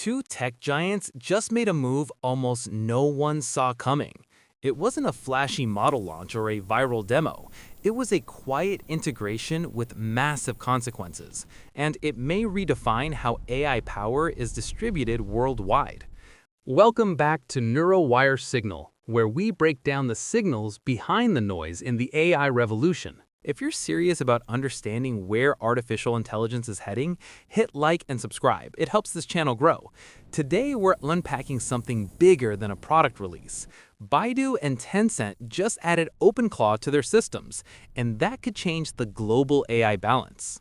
Two tech giants just made a move almost no one saw coming. It wasn't a flashy model launch or a viral demo. It was a quiet integration with massive consequences, and it may redefine how AI power is distributed worldwide. Welcome back to NeuroWire Signal, where we break down the signals behind the noise in the AI revolution. If you're serious about understanding where artificial intelligence is heading, hit like and subscribe. It helps this channel grow. Today, we're unpacking something bigger than a product release. Baidu and Tencent just added OpenClaw to their systems, and that could change the global AI balance.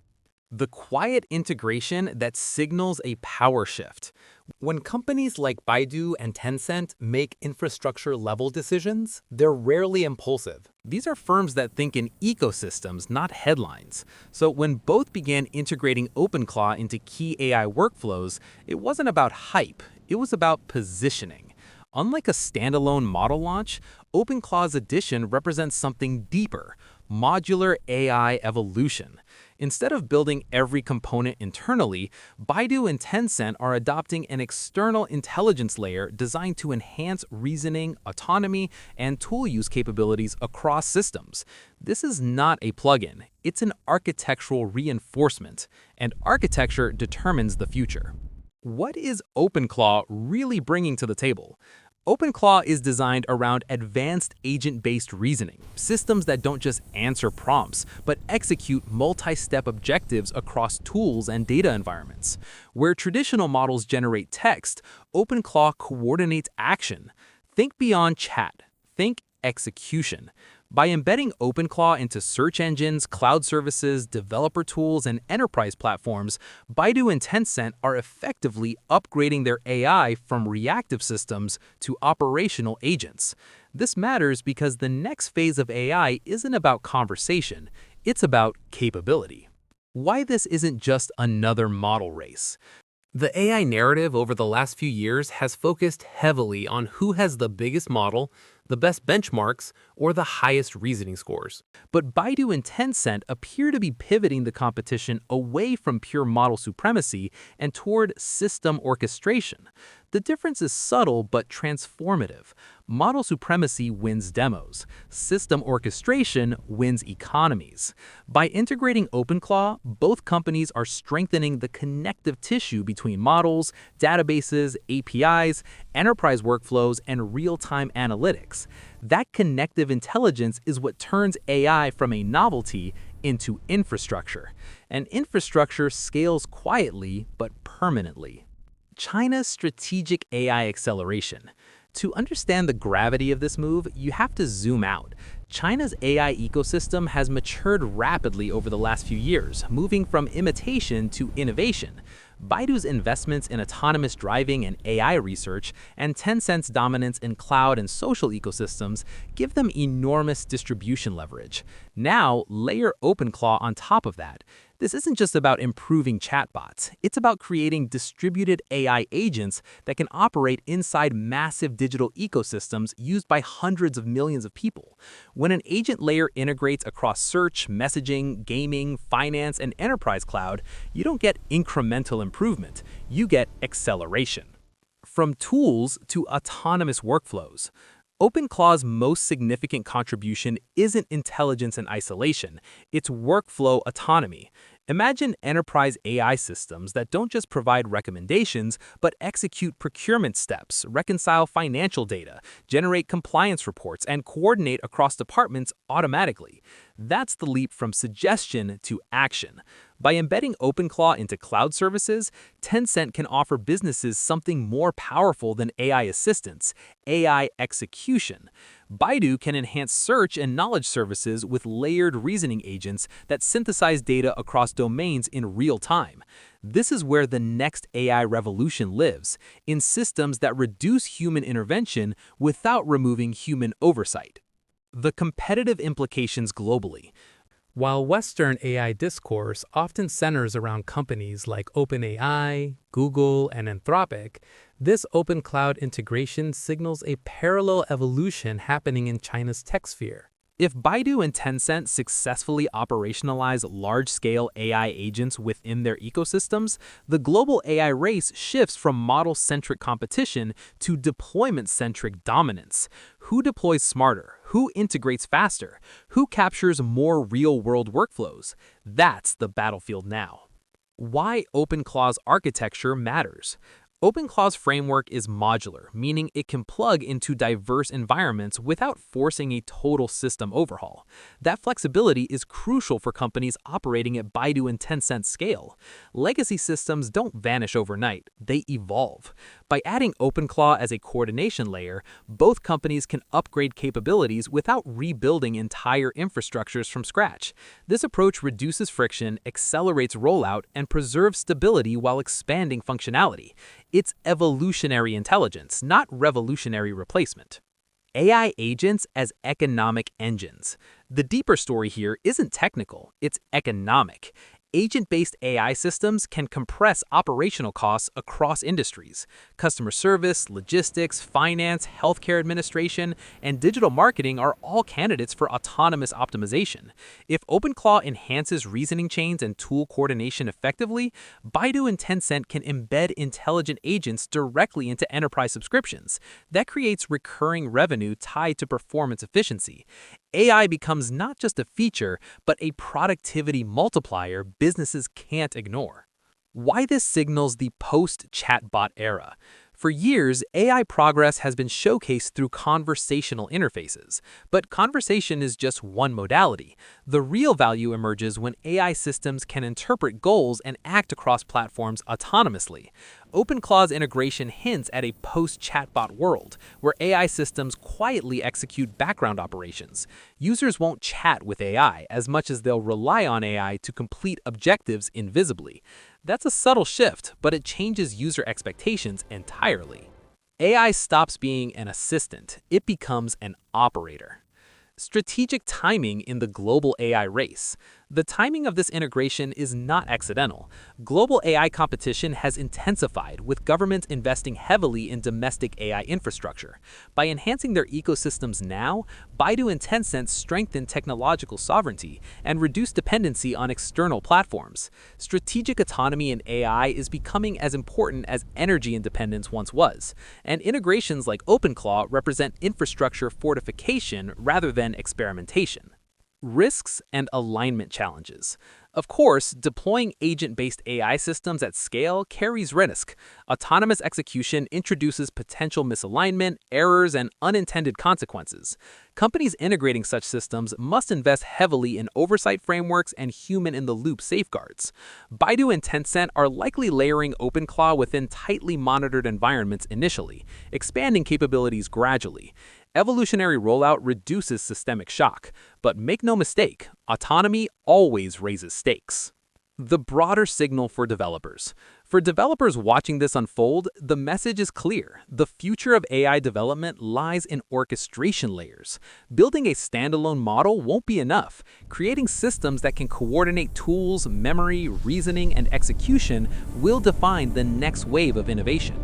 The quiet integration that signals a power shift. When companies like Baidu and Tencent make infrastructure-level decisions, they're rarely impulsive. These are firms that think in ecosystems, not headlines. So when both began integrating OpenClaw into key AI workflows, it wasn't about hype, it was about positioning. Unlike a standalone model launch, OpenClaw's addition represents something deeper, modular AI evolution. Instead of building every component internally, Baidu and Tencent are adopting an external intelligence layer designed to enhance reasoning, autonomy, and tool use capabilities across systems. This is not a plugin, it's an architectural reinforcement, and architecture determines the future. What is OpenClaw really bringing to the table? OpenClaw is designed around advanced agent-based reasoning, systems that don't just answer prompts, but execute multi-step objectives across tools and data environments. Where traditional models generate text, OpenClaw coordinates action. Think beyond chat. Think execution. By embedding OpenClaw into search engines, cloud services, developer tools, and enterprise platforms, Baidu and Tencent are effectively upgrading their AI from reactive systems to operational agents. This matters because the next phase of AI isn't about conversation, it's about capability. Why this isn't just another model race? The AI narrative over the last few years has focused heavily on who has the biggest model, the best benchmarks, or the highest reasoning scores. But Baidu and Tencent appear to be pivoting the competition away from pure model supremacy and toward system orchestration. The difference is subtle but transformative. Model supremacy wins demos. System orchestration wins economies. By integrating OpenClaw, both companies are strengthening the connective tissue between models, databases, APIs, enterprise workflows, and real-time analytics. That connective intelligence is what turns AI from a novelty into infrastructure. And infrastructure scales quietly but permanently. China's strategic AI acceleration. To understand the gravity of this move, you have to zoom out. China's AI ecosystem has matured rapidly over the last few years, moving from imitation to innovation. Baidu's investments in autonomous driving and AI research, and Tencent's dominance in cloud and social ecosystems give them enormous distribution leverage. Now, layer OpenClaw on top of that. This isn't just about improving chatbots, it's about creating distributed AI agents that can operate inside massive digital ecosystems used by hundreds of millions of people. When an agent layer integrates across search, messaging, gaming, finance, and enterprise cloud, you don't get incremental improvement, you get acceleration. From tools to autonomous workflows. OpenClaw's most significant contribution isn't intelligence in isolation, it's workflow autonomy. Imagine enterprise AI systems that don't just provide recommendations, but execute procurement steps, reconcile financial data, generate compliance reports, and coordinate across departments automatically. That's the leap from suggestion to action. By embedding OpenClaw into cloud services, Tencent can offer businesses something more powerful than AI assistance, AI execution. Baidu can enhance search and knowledge services with layered reasoning agents that synthesize data across domains in real time. This is where the next AI revolution lives, in systems that reduce human intervention without removing human oversight. The competitive implications globally. While Western AI discourse often centers around companies like OpenAI, Google, and Anthropic, this open cloud integration signals a parallel evolution happening in China's tech sphere. If Baidu and Tencent successfully operationalize large-scale AI agents within their ecosystems, the global AI race shifts from model-centric competition to deployment-centric dominance. Who deploys smarter? Who integrates faster? Who captures more real-world workflows? That's the battlefield now. Why OpenClaw's architecture matters. OpenClaw's framework is modular, meaning it can plug into diverse environments without forcing a total system overhaul. That flexibility is crucial for companies operating at Baidu and Tencent scale. Legacy systems don't vanish overnight, they evolve. By adding OpenClaw as a coordination layer, both companies can upgrade capabilities without rebuilding entire infrastructures from scratch. This approach reduces friction, accelerates rollout, and preserves stability while expanding functionality. It's evolutionary intelligence, not revolutionary replacement. AI agents as economic engines. The deeper story here isn't technical, it's economic. Agent-based AI systems can compress operational costs across industries. Customer service, logistics, finance, healthcare administration, and digital marketing are all candidates for autonomous optimization. If OpenClaw enhances reasoning chains and tool coordination effectively, Baidu and Tencent can embed intelligent agents directly into enterprise subscriptions. That creates recurring revenue tied to performance efficiency. AI becomes not just a feature, but a productivity multiplier businesses can't ignore. Why this signals the post-chatbot era? For years, AI progress has been showcased through conversational interfaces, but conversation is just one modality. The real value emerges when AI systems can interpret goals and act across platforms autonomously. OpenClaw's integration hints at a post-chatbot world, where AI systems quietly execute background operations. Users won't chat with AI as much as they'll rely on AI to complete objectives invisibly. That's a subtle shift, but it changes user expectations entirely. AI stops being an assistant, it becomes an operator. Strategic timing in the global AI race. The timing of this integration is not accidental. Global AI competition has intensified, with governments investing heavily in domestic AI infrastructure. By enhancing their ecosystems now, Baidu and Tencent strengthen technological sovereignty and reduce dependency on external platforms. Strategic autonomy in AI is becoming as important as energy independence once was, and integrations like OpenClaw represent infrastructure fortification rather than experimentation. Risks and alignment challenges. Of course, deploying agent-based AI systems at scale carries risk. Autonomous execution introduces potential misalignment, errors, and unintended consequences. Companies integrating such systems must invest heavily in oversight frameworks and human-in-the-loop safeguards. Baidu and Tencent are likely layering OpenClaw within tightly monitored environments initially, expanding capabilities gradually. Evolutionary rollout reduces systemic shock, but make no mistake, autonomy always raises stakes. The broader signal for developers. For developers watching this unfold, the message is clear. The future of AI development lies in orchestration layers. Building a standalone model won't be enough. Creating systems that can coordinate tools, memory, reasoning, and execution will define the next wave of innovation.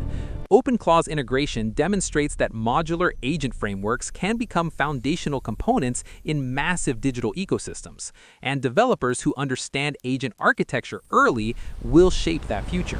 OpenClaw's integration demonstrates that modular agent frameworks can become foundational components in massive digital ecosystems, and developers who understand agent architecture early will shape that future.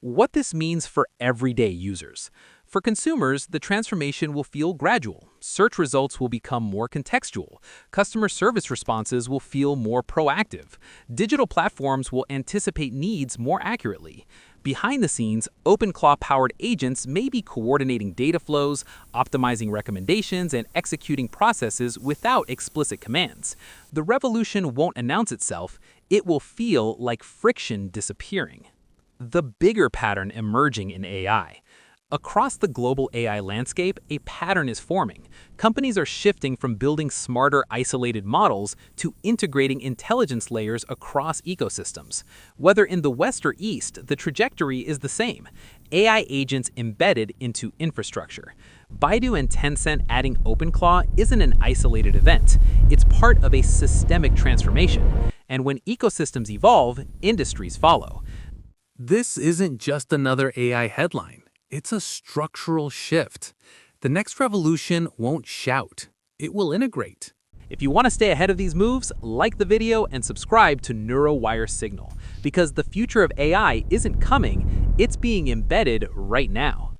What this means for everyday users. For consumers, the transformation will feel gradual. Search results will become more contextual. Customer service responses will feel more proactive. Digital platforms will anticipate needs more accurately. Behind the scenes, OpenClaw-powered agents may be coordinating data flows, optimizing recommendations, and executing processes without explicit commands. The revolution won't announce itself, it will feel like friction disappearing. The bigger pattern emerging in AI. Across the global AI landscape, a pattern is forming. Companies are shifting from building smarter, isolated models to integrating intelligence layers across ecosystems. Whether in the West or East, the trajectory is the same. AI agents embedded into infrastructure. Baidu and Tencent adding OpenClaw isn't an isolated event. It's part of a systemic transformation. And when ecosystems evolve, industries follow. This isn't just another AI headline. It's a structural shift. The next revolution won't shout. It will integrate. If you want to stay ahead of these moves, like the video and subscribe to NeuroWire Signal, because the future of AI isn't coming, it's being embedded right now.